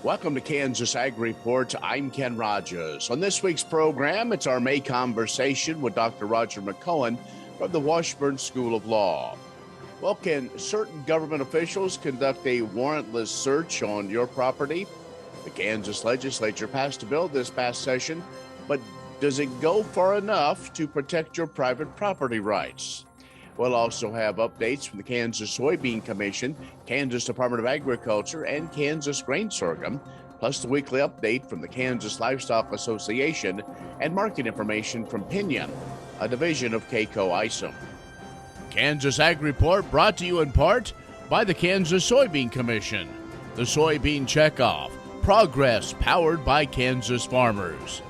Welcome to Kansas Ag Report. I'm Ken Rogers. On this week's program, it's our May conversation with Dr. Roger McEowen from the Washburn School of Law. Well, can certain government officials conduct a warrantless search on your property? The Kansas legislature passed a bill this past session, but does it go far enough to protect your private property rights? We'll also have updates from the Kansas Soybean Commission, Kansas Department of Agriculture, and Kansas Grain Sorghum, plus the weekly update from the Kansas Livestock Association and market information from Pinion, a division of K-Coe Isom. Kansas Ag Report brought to you in part by the Kansas Soybean Commission, the Soybean Checkoff, progress powered by Kansas farmers,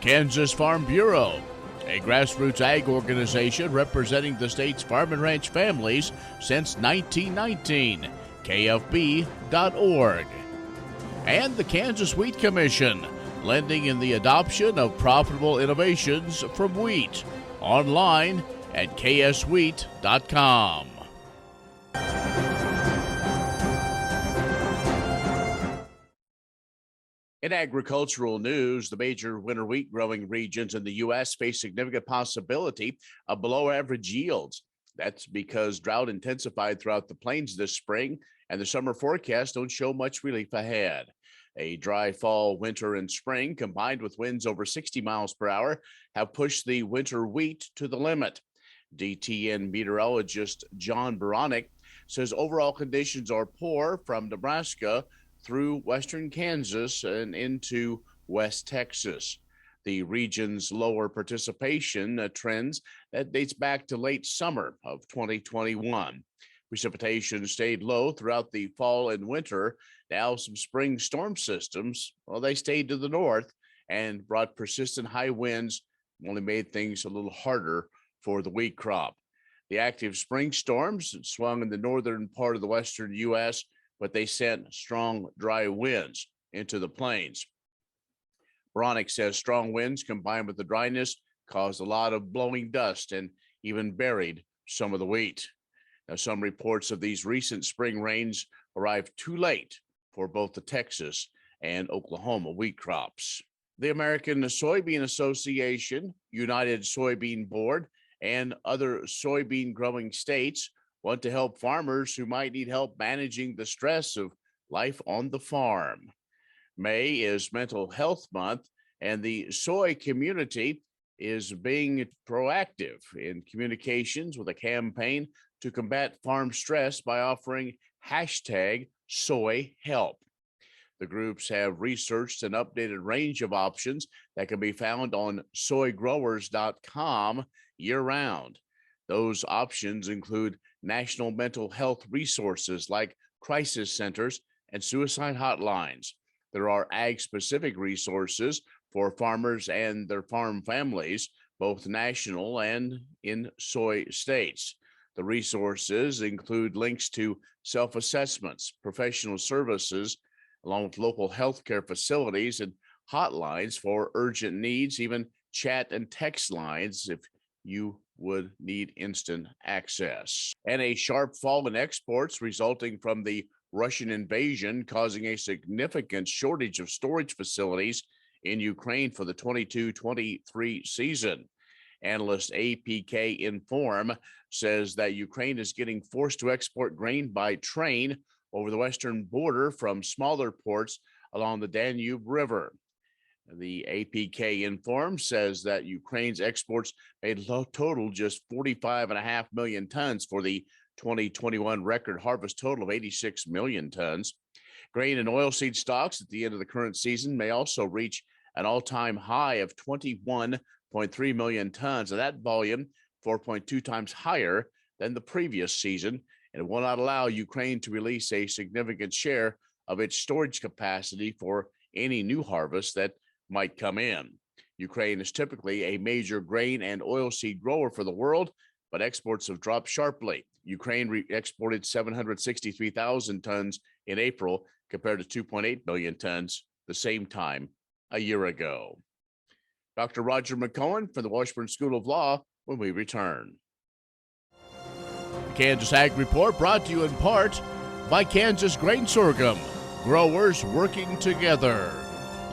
Kansas Farm Bureau, a grassroots ag organization representing the state's farm and ranch families since 1919, KFB.org. And the Kansas Wheat Commission, lending in the adoption of profitable innovations from wheat, online at kswheat.com. In agricultural news, the major winter wheat growing regions in the U.S. face significant possibility of below average yields. That's because drought intensified throughout the plains this spring, and the summer forecasts don't show much relief ahead. A dry fall, winter, and spring, combined with winds over 60 miles per hour, have pushed the winter wheat to the limit. DTN meteorologist John Baronic says overall conditions are poor from Nebraska through western Kansas and into West Texas. The region's lower participation trends that dates back to late summer of 2021. Precipitation stayed low throughout the fall and winter. Now some spring storm systems, well, they stayed to the north and brought persistent high winds, only made things a little harder for the wheat crop. The active spring storms swung in the northern part of the western U.S., but they sent strong, dry winds into the plains. Baronic says strong winds combined with the dryness caused a lot of blowing dust and even buried some of the wheat. Now, some reports of these recent spring rains arrived too late for both the Texas and Oklahoma wheat crops. The American Soybean Association, United Soybean Board, and other soybean growing states want to help farmers who might need help managing the stress of life on the farm. May is Mental Health Month, and the soy community is being proactive in communications with a campaign to combat farm stress by offering #SoyHelp. The groups have researched an updated range of options that can be found on soygrowers.com year-round. Those options include national mental health resources like crisis centers and suicide hotlines. There are ag-specific resources for farmers and their farm families, both national and in soy states. The resources include links to self-assessments, professional services, along with local healthcare facilities and hotlines for urgent needs, even chat and text lines if you would need instant access. And a sharp fall in exports resulting from the Russian invasion, causing a significant shortage of storage facilities in Ukraine for the 22-23 season. Analyst APK Inform says that Ukraine is getting forced to export grain by train over the western border from smaller ports along the Danube River. The APK Inform says that Ukraine's exports made total just 45.5 million tons for the 2021 record harvest total of 86 million tons. Grain and oilseed stocks at the end of the current season may also reach an all-time high of 21.3 million tons, and that volume 4.2 times higher than the previous season, and it will not allow Ukraine to release a significant share of its storage capacity for any new harvest that might come in. Ukraine is typically a major grain and oilseed grower for the world, but exports have dropped sharply. Ukraine exported 763,000 tons in April compared to 2.8 million tons the same time a year ago. Dr. Roger McEowen from the Washburn School of Law when we return. The Kansas Ag Report brought to you in part by Kansas Grain Sorghum, growers working together.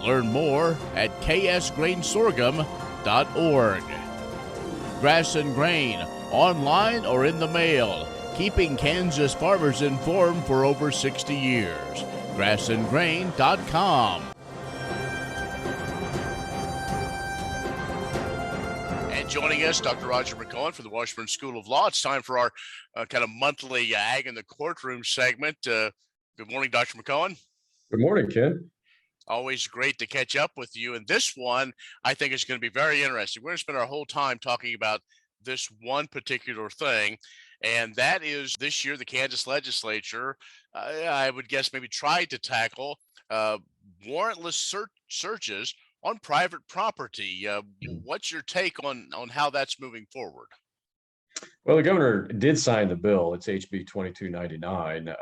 Learn more at ksgrainsorghum.org. Grass and Grain, online or in the mail, keeping Kansas farmers informed for over 60 years. grassandgrain.com. And joining us, Dr. Roger McEowen from the Washburn School of Law. It's time for our kind of monthly Ag in the Courtroom segment. Good morning, Dr. McEowen. Good morning, Ken. Always great to catch up with you. And this one, I think, is going to be very interesting. We're going to spend our whole time talking about this one particular thing, and that is this year the Kansas legislature, I would guess, maybe tried to tackle warrantless searches on private property. What's your take on how that's moving forward? Well, the governor did sign the bill. It's HB 2299.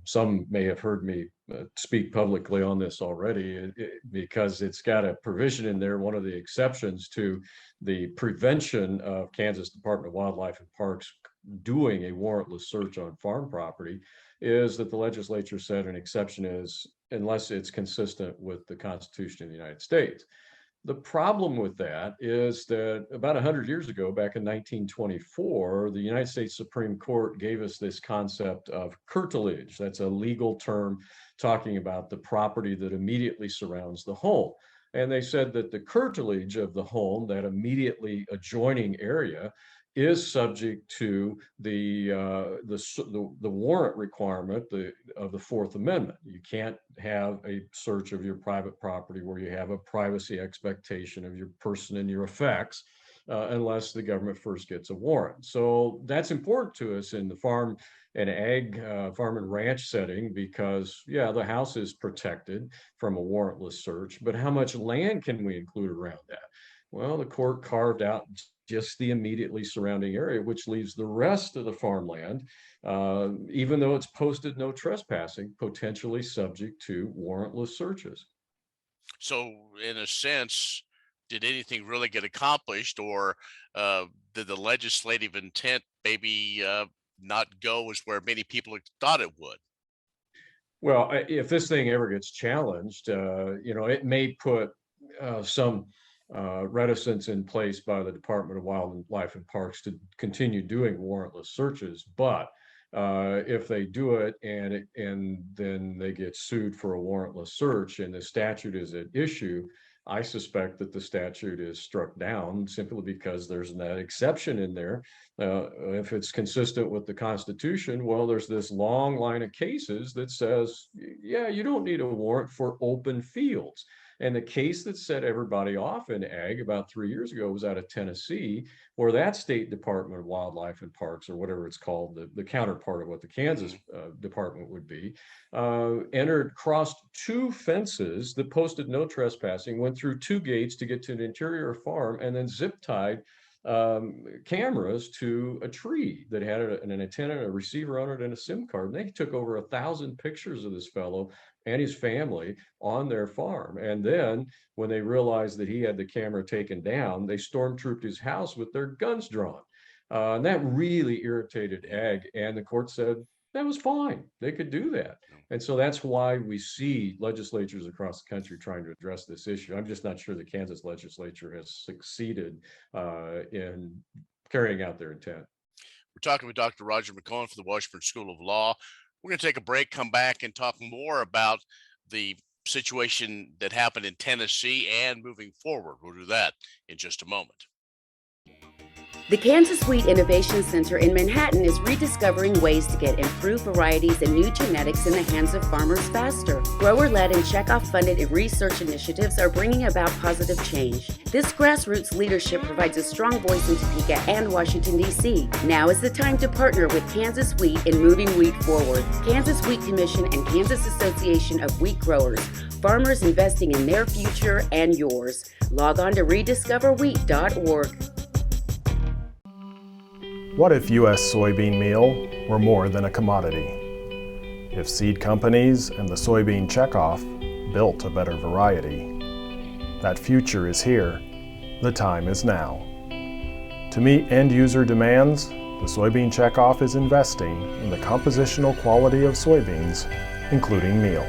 Some may have heard me speak publicly on this already because it's got a provision in there. One of the exceptions to the prevention of Kansas Department of Wildlife and Parks doing a warrantless search on farm property is that the legislature said an exception is unless it's consistent with the Constitution of the United States. The problem with that is that about 100 years ago, back in 1924, the United States Supreme Court gave us this concept of curtilage. That's a legal term talking about the property that immediately surrounds the home. And they said that the curtilage of the home, that immediately adjoining area, is subject to the warrant requirement of the Fourth Amendment. You can't have a search of your private property where you have a privacy expectation of your person and your effects unless the government first gets a warrant. So that's important to us in the farm and ag, farm and ranch setting because, yeah, the house is protected from a warrantless search, but how much land can we include around that? Well, the court carved out just the immediately surrounding area, which leaves the rest of the farmland, even though it's posted no trespassing, potentially subject to warrantless searches. So, in a sense, did anything really get accomplished, or did the legislative intent maybe not go as where many people thought it would? Well, if this thing ever gets challenged, it may put some reticence in place by the Department of Wildlife and Parks to continue doing warrantless searches. But if they do it and then they get sued for a warrantless search and the statute is at issue, I suspect that the statute is struck down simply because there's that exception in there. If it's consistent with the Constitution, well, there's this long line of cases that says, yeah, you don't need a warrant for open fields. And the case that set everybody off in ag about 3 years ago was out of Tennessee, where that state Department of Wildlife and Parks, or whatever it's called, the counterpart of what the Kansas department would be, crossed two fences that posted no trespassing, went through two gates to get to an interior farm, and then zip tied cameras to a tree that had an antenna, a receiver on it, and a SIM card. And they took over 1,000 pictures of this fellow and his family on their farm. And then when they realized that he had the camera taken down, they stormtrooped his house with their guns drawn. And that really irritated ag. And the court said that was fine. They could do that. And so that's why we see legislatures across the country trying to address this issue. I'm just not sure the Kansas legislature has succeeded in carrying out their intent. We're talking with Dr. Roger McEowen from the Washburn School of Law. We're going to take a break, come back, and talk more about the situation that happened in Tennessee and moving forward. We'll do that in just a moment. The Kansas Wheat Innovation Center in Manhattan is rediscovering ways to get improved varieties and new genetics in the hands of farmers faster. Grower-led and checkoff-funded research initiatives are bringing about positive change. This grassroots leadership provides a strong voice in Topeka and Washington, D.C. Now is the time to partner with Kansas Wheat in moving wheat forward. Kansas Wheat Commission and Kansas Association of Wheat Growers. Farmers investing in their future and yours. Log on to rediscoverwheat.org. What if U.S. soybean meal were more than a commodity? If seed companies and the soybean checkoff built a better variety? That future is here. The time is now. To meet end-user demands, the soybean checkoff is investing in the compositional quality of soybeans, including meal.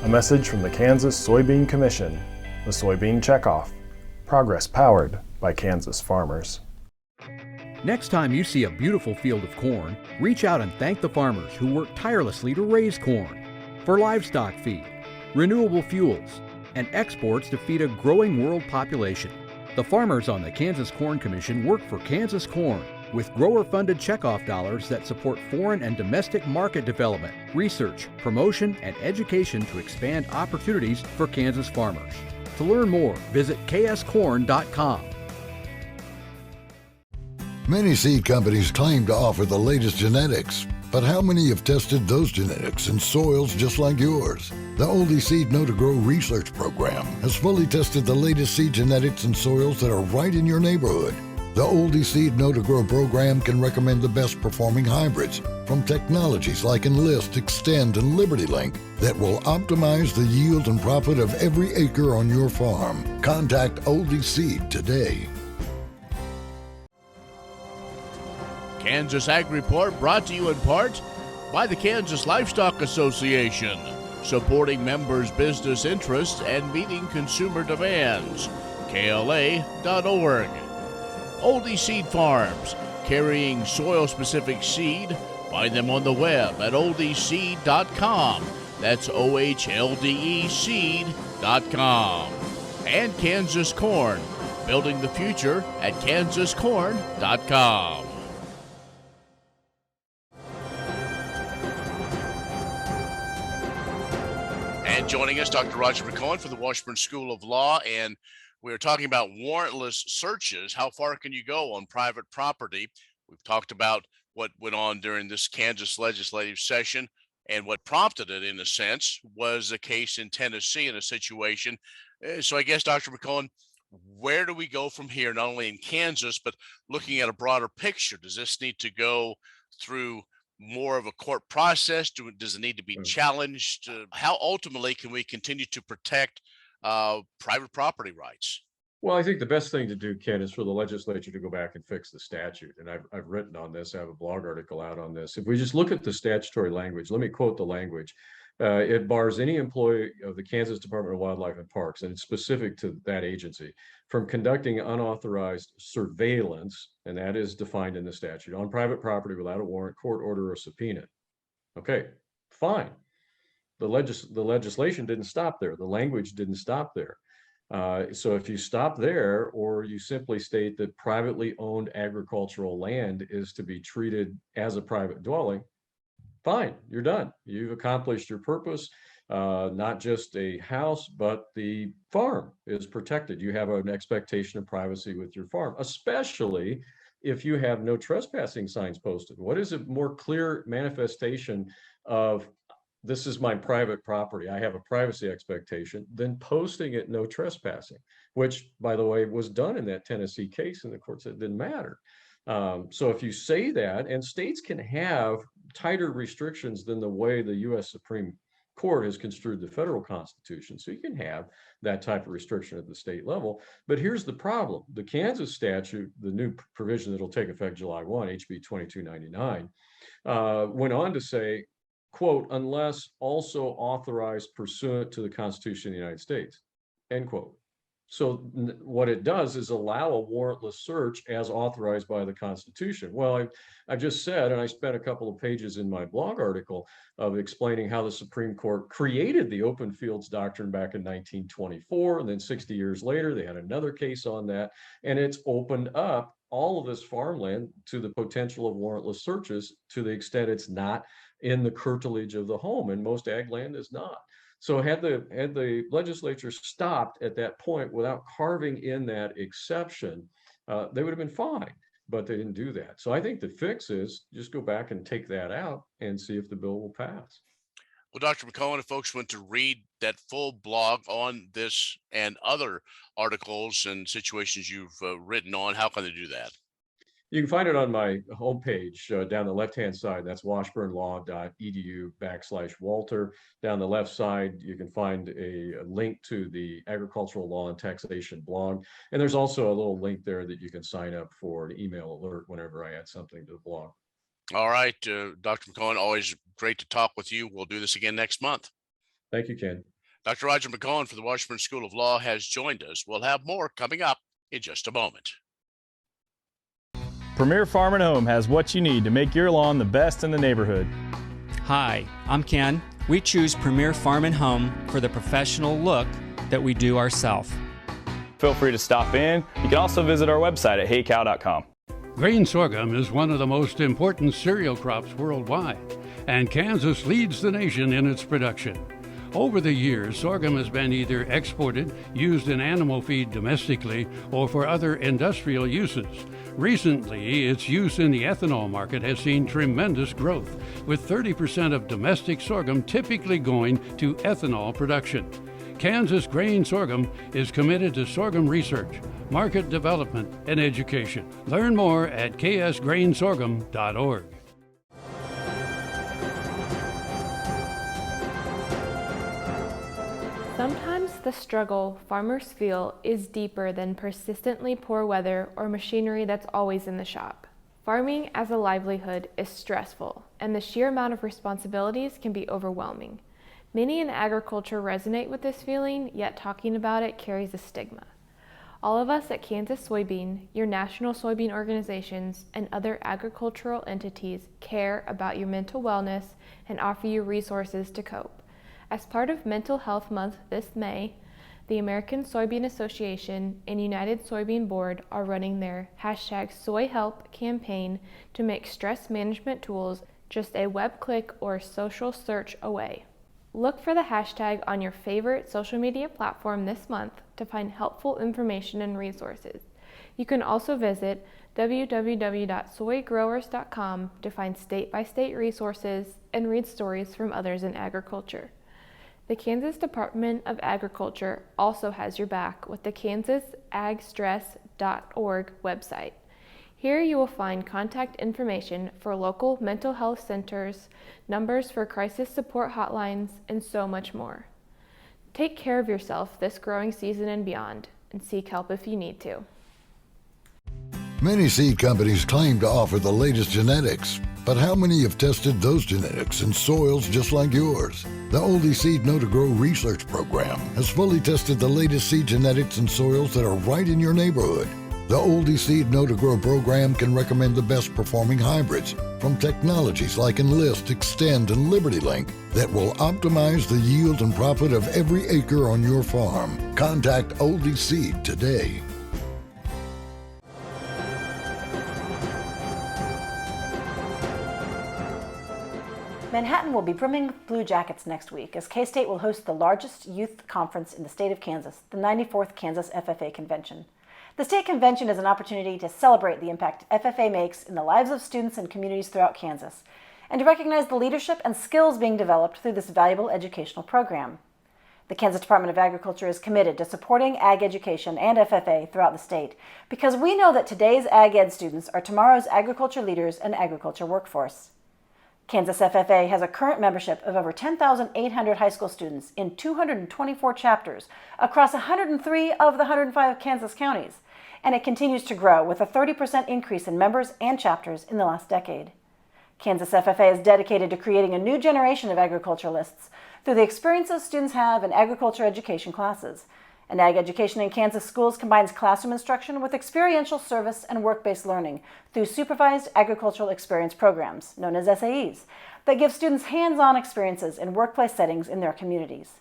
A message from the Kansas Soybean Commission, the Soybean Checkoff. Progress powered by Kansas farmers. Next time you see a beautiful field of corn, reach out and thank the farmers who work tirelessly to raise corn for livestock feed, renewable fuels, and exports to feed a growing world population. The farmers on the Kansas Corn Commission work for Kansas corn with grower-funded checkoff dollars that support foreign and domestic market development, research, promotion, and education to expand opportunities for Kansas farmers. To learn more, visit kscorn.com. Many seed companies claim to offer the latest genetics, but how many have tested those genetics in soils just like yours? The Oldie Seed Know to Grow research program has fully tested the latest seed genetics in soils that are right in your neighborhood. The Oldie Seed Know to Grow program can recommend the best performing hybrids from technologies like Enlist, Extend, and LibertyLink that will optimize the yield and profit of every acre on your farm. Contact Oldie Seed today. Kansas Ag Report brought to you in part by the Kansas Livestock Association, supporting members' business interests and meeting consumer demands. KLA.org. Oldie Seed Farms, carrying soil-specific seed. Find them on the web at oldieseed.com. That's OHLDE seed.com. And Kansas Corn, building the future at kansascorn.com. And joining us, Dr. Roger McEowen from the Washburn School of Law, and we were talking about warrantless searches. How far can you go on private property? We've talked about what went on during this Kansas legislative session, and what prompted it, in a sense, was a case in Tennessee in a situation. So I guess, Dr. McEowen, where do we go from here, not only in Kansas, but looking at a broader picture? Does this need to go through more of a court process? Does it need to be challenged? How ultimately can we continue to protect private property rights? Well, I think the best thing to do, Ken, is for the legislature to go back and fix the statute. And I've written on this. I have a blog article out on this. If we just look at the statutory language, let me quote the language. It bars any employee of the Kansas Department of Wildlife and Parks, and it's specific to that agency, from conducting unauthorized surveillance, and that is defined in the statute, on private property without a warrant, court order, or subpoena. Okay, fine. The legislation didn't stop there. The language didn't stop there. So if you stop there, or you simply state that privately owned agricultural land is to be treated as a private dwelling, fine, you're done. You've accomplished your purpose. Not just a house, but the farm is protected. You have an expectation of privacy with your farm, especially if you have no trespassing signs posted. What is a more clear manifestation of this is my private property, I have a privacy expectation, than posting it no trespassing, which, by the way, was done in that Tennessee case, and the court said it didn't matter. So if you say that, and states can have tighter restrictions than the way the U.S. Supreme Court has construed the federal Constitution, so you can have that type of restriction at the state level. But here's the problem. The Kansas statute, the new provision that'll take effect July 1, HB 2299, went on to say, quote, unless also authorized pursuant to the Constitution of the United States, end quote. So what it does is allow a warrantless search as authorized by the Constitution. Well, I've just said, and I spent a couple of pages in my blog article of explaining how the Supreme Court created the open fields doctrine back in 1924, and then 60 years later, they had another case on that, and it's opened up all of this farmland to the potential of warrantless searches to the extent it's not in the curtilage of the home, and most ag land is not. So had the legislature stopped at that point without carving in that exception, they would have been fine, but they didn't do that. So I think the fix is just go back and take that out and see if the bill will pass. Well, Dr. McEowen, if folks want to read that full blog on this and other articles and situations you've written on, how can they do that? You can find it on my homepage down the left-hand side. That's washburnlaw.edu/Walter. Down the left side, you can find a link to the Agricultural Law and Taxation blog. And there's also a little link there that you can sign up for an email alert whenever I add something to the blog. All right, Dr. McEowen, always great to talk with you. We'll do this again next month. Thank you, Ken. Dr. Roger McEowen from the Washburn School of Law has joined us. We'll have more coming up in just a moment. Premier Farm and Home has what you need to make your lawn the best in the neighborhood. Hi, I'm Ken. We choose Premier Farm and Home for the professional look that we do ourselves. Feel free to stop in. You can also visit our website at heycow.com. Grain sorghum is one of the most important cereal crops worldwide, and Kansas leads the nation in its production. Over the years, sorghum has been either exported, used in animal feed domestically, or for other industrial uses. Recently, its use in the ethanol market has seen tremendous growth, with 30% of domestic sorghum typically going to ethanol production. Kansas Grain Sorghum is committed to sorghum research, market development, and education. Learn more at ksgrainsorghum.org. Sometimes the struggle farmers feel is deeper than persistently poor weather or machinery that's always in the shop. Farming as a livelihood is stressful, and the sheer amount of responsibilities can be overwhelming. Many in agriculture resonate with this feeling, yet talking about it carries a stigma. All of us at Kansas Soybean, your national soybean organizations, and other agricultural entities care about your mental wellness and offer you resources to cope. As part of Mental Health Month this May, the American Soybean Association and United Soybean Board are running their #SoyHelp campaign to make stress management tools just a web click or social search away. Look for the hashtag on your favorite social media platform this month to find helpful information and resources. You can also visit www.soygrowers.com to find state-by-state resources and read stories from others in agriculture. The Kansas Department of Agriculture also has your back with the kansasagstress.org website. Here you will find contact information for local mental health centers, numbers for crisis support hotlines, and so much more. Take care of yourself this growing season and beyond, and seek help if you need to. Many seed companies claim to offer the latest genetics, but how many have tested those genetics in soils just like yours? The Oldie Seed Know to Grow research program has fully tested the latest seed genetics in soils that are right in your neighborhood. The Oldie Seed Know to Grow program can recommend the best performing hybrids from technologies like Enlist, Extend, and Liberty Link that will optimize the yield and profit of every acre on your farm. Contact Oldie Seed today. Manhattan will be brimming with Blue Jackets next week as K-State will host the largest youth conference in the state of Kansas, the 94th Kansas FFA Convention. The state convention is an opportunity to celebrate the impact FFA makes in the lives of students and communities throughout Kansas, and to recognize the leadership and skills being developed through this valuable educational program. The Kansas Department of Agriculture is committed to supporting ag education and FFA throughout the state because we know that today's ag ed students are tomorrow's agriculture leaders and agriculture workforce. Kansas FFA has a current membership of over 10,800 high school students in 224 chapters across 103 of the 105 Kansas counties, and it continues to grow with a 30% increase in members and chapters in the last decade. Kansas FFA is dedicated to creating a new generation of agriculturalists through the experiences students have in agriculture education classes. And ag education in Kansas schools combines classroom instruction with experiential service and work-based learning through supervised agricultural experience programs, known as SAEs, that give students hands-on experiences in workplace settings in their communities.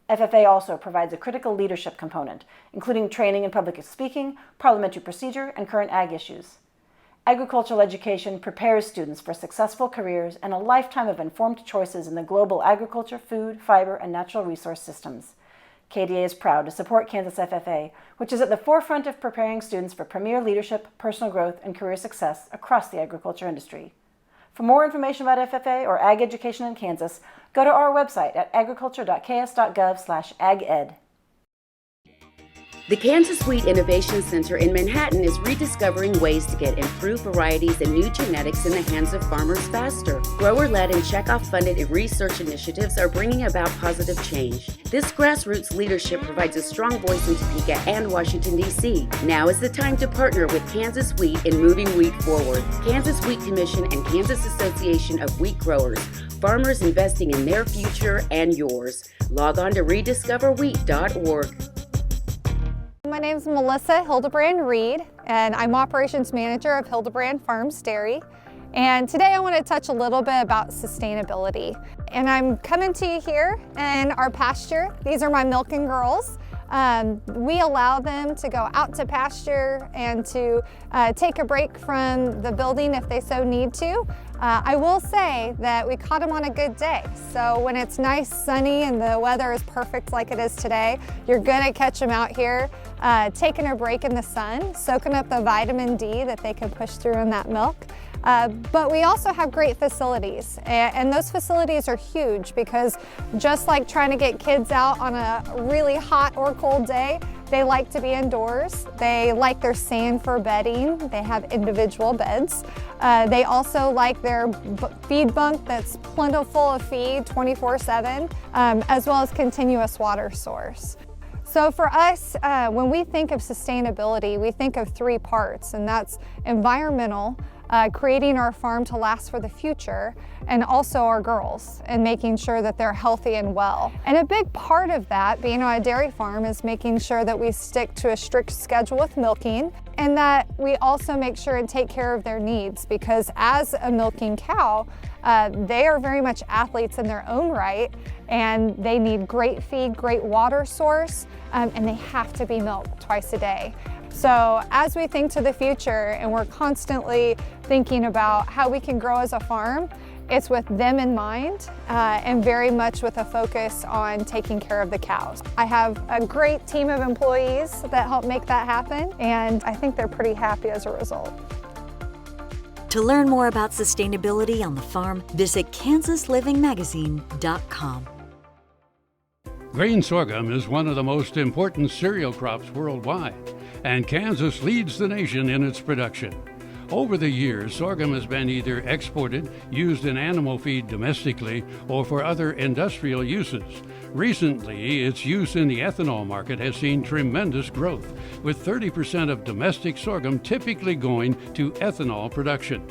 FFA also provides a critical leadership component, including training in public speaking, parliamentary procedure, and current ag issues. Agricultural education prepares students for successful careers and a lifetime of informed choices in the global agriculture, food, fiber, and natural resource systems. KDA is proud to support Kansas FFA, which is at the forefront of preparing students for premier leadership, personal growth, and career success across the agriculture industry. For more information about FFA or ag education in Kansas, go to our website at agriculture.ks.gov/aged. The Kansas Wheat Innovation Center in Manhattan is rediscovering ways to get improved varieties and new genetics in the hands of farmers faster. Grower-led and checkoff-funded research initiatives are bringing about positive change. This grassroots leadership provides a strong voice in Topeka and Washington, D.C. Now is the time to partner with Kansas Wheat in moving wheat forward. Kansas Wheat Commission and Kansas Association of Wheat Growers. Farmers investing in their future and yours. Log on to rediscoverwheat.org. My name is Melissa Hildebrand Reed, and I'm Operations Manager of Hildebrand Farms Dairy. And today I want to touch a little bit about sustainability. And I'm coming to you here in our pasture. These are my milking girls. We allow them to go out to pasture and to take a break from the building if they so need to. I will say that we caught them on a good day. So when it's nice, sunny, and the weather is perfect like it is today, you're gonna catch them out here taking a break in the sun, soaking up the vitamin D that they can push through in that milk. But we also have great facilities, and those facilities are huge because just like trying to get kids out on a really hot or cold day, they like to be indoors. They like their sand for bedding. They have individual beds. They also like their feed bunk that's plentiful of feed 24/7, as well as continuous water source. So for us, when we think of sustainability, we think of three parts, and that's environmental, creating our farm to last for the future, and also our girls and making sure that they're healthy and well. And a big part of that, being on a dairy farm, is making sure that we stick to a strict schedule with milking, and that we also make sure and take care of their needs, because as a milking cow, they are very much athletes in their own right, and they need great feed, great water source, and they have to be milked twice a day. So as we think to the future and we're constantly thinking about how we can grow as a farm, it's with them in mind and very much with a focus on taking care of the cows. I have a great team of employees that help make that happen, and I think they're pretty happy as a result. To learn more about sustainability on the farm, visit KansasLivingMagazine.com. Grain sorghum is one of the most important cereal crops worldwide, and Kansas leads the nation in its production. Over the years, sorghum has been either exported, used in animal feed domestically, or for other industrial uses. Recently, its use in the ethanol market has seen tremendous growth, with 30% of domestic sorghum typically going to ethanol production.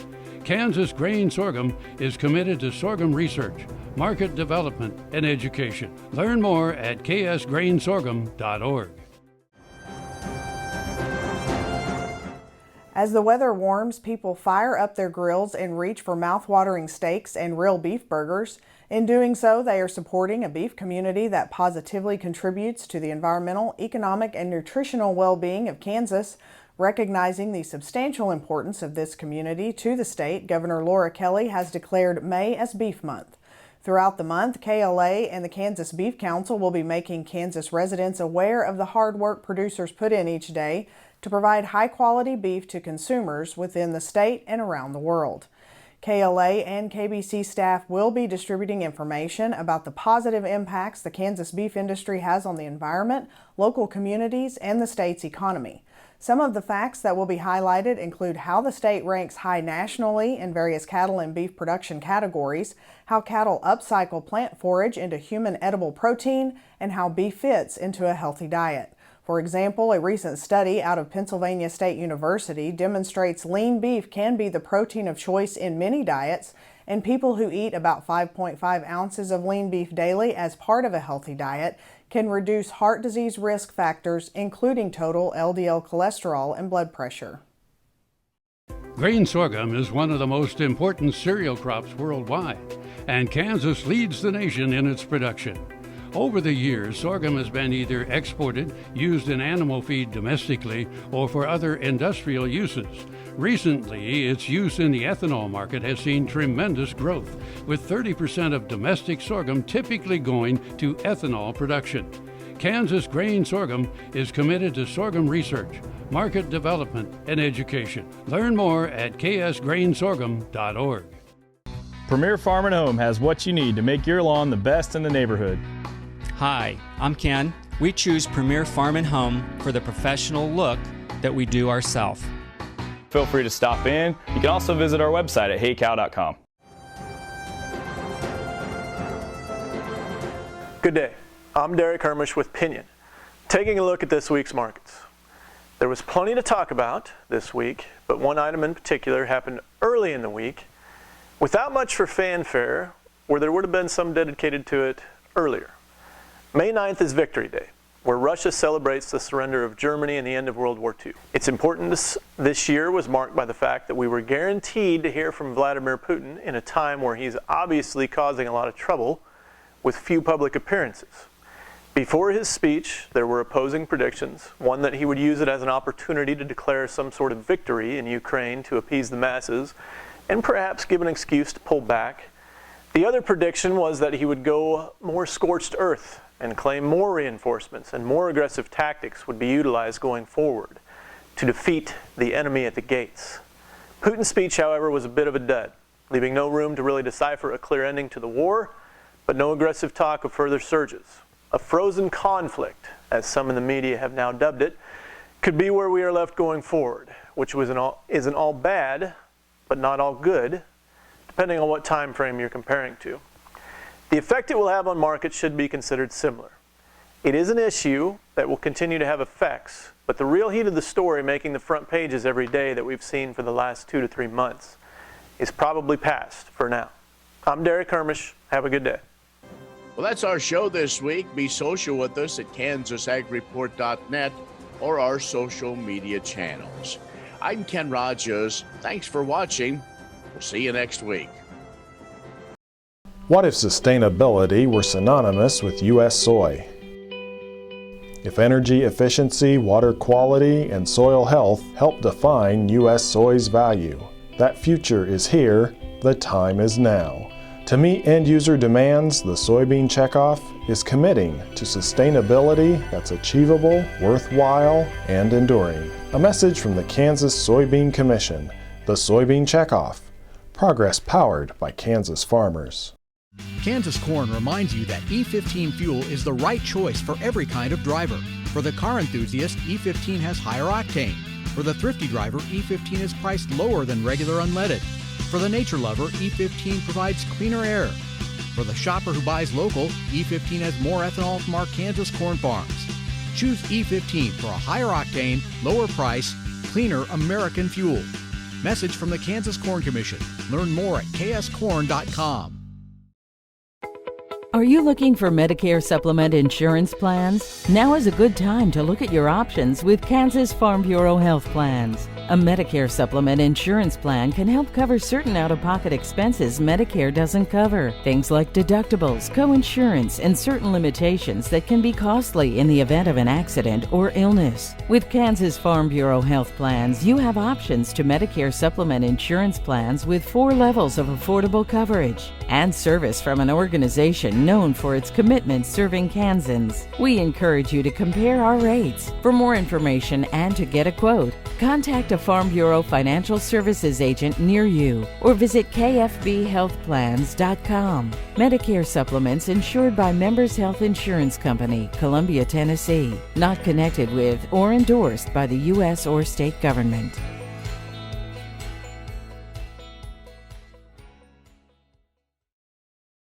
Kansas Grain Sorghum is committed to sorghum research, market development, and education. Learn more at ksgrainsorghum.org. As the weather warms, people fire up their grills and reach for mouth-watering steaks and real beef burgers. In doing so, they are supporting a beef community that positively contributes to the environmental, economic, and nutritional well-being of Kansas. Recognizing the substantial importance of this community to the state, Governor Laura Kelly has declared May as Beef Month. Throughout the month, KLA and the Kansas Beef Council will be making Kansas residents aware of the hard work producers put in each day to provide high-quality beef to consumers within the state and around the world. KLA and KBC staff will be distributing information about the positive impacts the Kansas beef industry has on the environment, local communities, and the state's economy. Some of the facts that will be highlighted include how the state ranks high nationally in various cattle and beef production categories, how cattle upcycle plant forage into human edible protein, and how beef fits into a healthy diet. For example, a recent study out of Pennsylvania State University demonstrates lean beef can be the protein of choice in many diets, and people who eat about 5.5 ounces of lean beef daily as part of a healthy diet can reduce heart disease risk factors, including total LDL cholesterol and blood pressure. Grain sorghum is one of the most important cereal crops worldwide, and Kansas leads the nation in its production. Over the years, sorghum has been either exported, used in animal feed domestically, or for other industrial uses. Recently, its use in the ethanol market has seen tremendous growth, with 30% of domestic sorghum typically going to ethanol production. Kansas Grain Sorghum is committed to sorghum research, market development, and education. Learn more at ksgrainsorghum.org. Premier Farm & Home has what you need to make your lawn the best in the neighborhood. Hi, I'm Ken. We choose Premier Farm and Home for the professional look that we do ourselves. Feel free to stop in. You can also visit our website at heycow.com. Good day. I'm Derek Hermish with Pinion. Taking a look at this week's markets. There was plenty to talk about this week, but one item in particular happened early in the week without much for fanfare, where there would have been some dedicated to it earlier. May 9th is Victory Day, where Russia celebrates the surrender of Germany and the end of World War II. Its importance this year was marked by the fact that we were guaranteed to hear from Vladimir Putin in a time where he's obviously causing a lot of trouble with few public appearances. Before his speech, there were opposing predictions, one that he would use it as an opportunity to declare some sort of victory in Ukraine to appease the masses, and perhaps give an excuse to pull back. The other prediction was that he would go more scorched earth and claim more reinforcements and more aggressive tactics would be utilized going forward to defeat the enemy at the gates. Putin's speech, however, was a bit of a dud, leaving no room to really decipher a clear ending to the war, but no aggressive talk of further surges. A frozen conflict, as some in the media have now dubbed it, could be where we are left going forward, which isn't all bad, but not all good, depending on what time frame you're comparing to. The effect it will have on markets should be considered similar. It is an issue that will continue to have effects, but the real heat of the story making the front pages every day that we've seen for the last 2 to 3 months is probably past for now. I'm Derek Hermish. Have a good day. Well, that's our show this week. Be social with us at KansasAgReport.net or our social media channels. I'm Ken Rogers. Thanks for watching. We'll see you next week. What if sustainability were synonymous with U.S. soy? If energy efficiency, water quality, and soil health help define U.S. soy's value, that future is here, the time is now. To meet end-user demands, the Soybean Checkoff is committing to sustainability that's achievable, worthwhile, and enduring. A message from the Kansas Soybean Commission, the Soybean Checkoff, progress powered by Kansas farmers. Kansas Corn reminds you that E15 fuel is the right choice for every kind of driver. For the car enthusiast, E15 has higher octane. For the thrifty driver, E15 is priced lower than regular unleaded. For the nature lover, E15 provides cleaner air. For the shopper who buys local, E15 has more ethanol from our Kansas corn farms. Choose E15 for a higher octane, lower price, cleaner American fuel. Message from the Kansas Corn Commission. Learn more at kscorn.com. Are you looking for Medicare supplement insurance plans? Now is a good time to look at your options with Kansas Farm Bureau Health Plans. A Medicare supplement insurance plan can help cover certain out-of-pocket expenses Medicare doesn't cover. Things like deductibles, co-insurance, and certain limitations that can be costly in the event of an accident or illness. With Kansas Farm Bureau Health Plans, you have options to Medicare supplement insurance plans with 4 levels of affordable coverage and service from an organization known for its commitment serving Kansans. We encourage you to compare our rates. For more information and to get a quote, contact a Farm Bureau Financial Services agent near you or visit kfbhealthplans.com. Medicare supplements insured by Members Health Insurance Company, Columbia, Tennessee. Not connected with or endorsed by the U.S. or state government.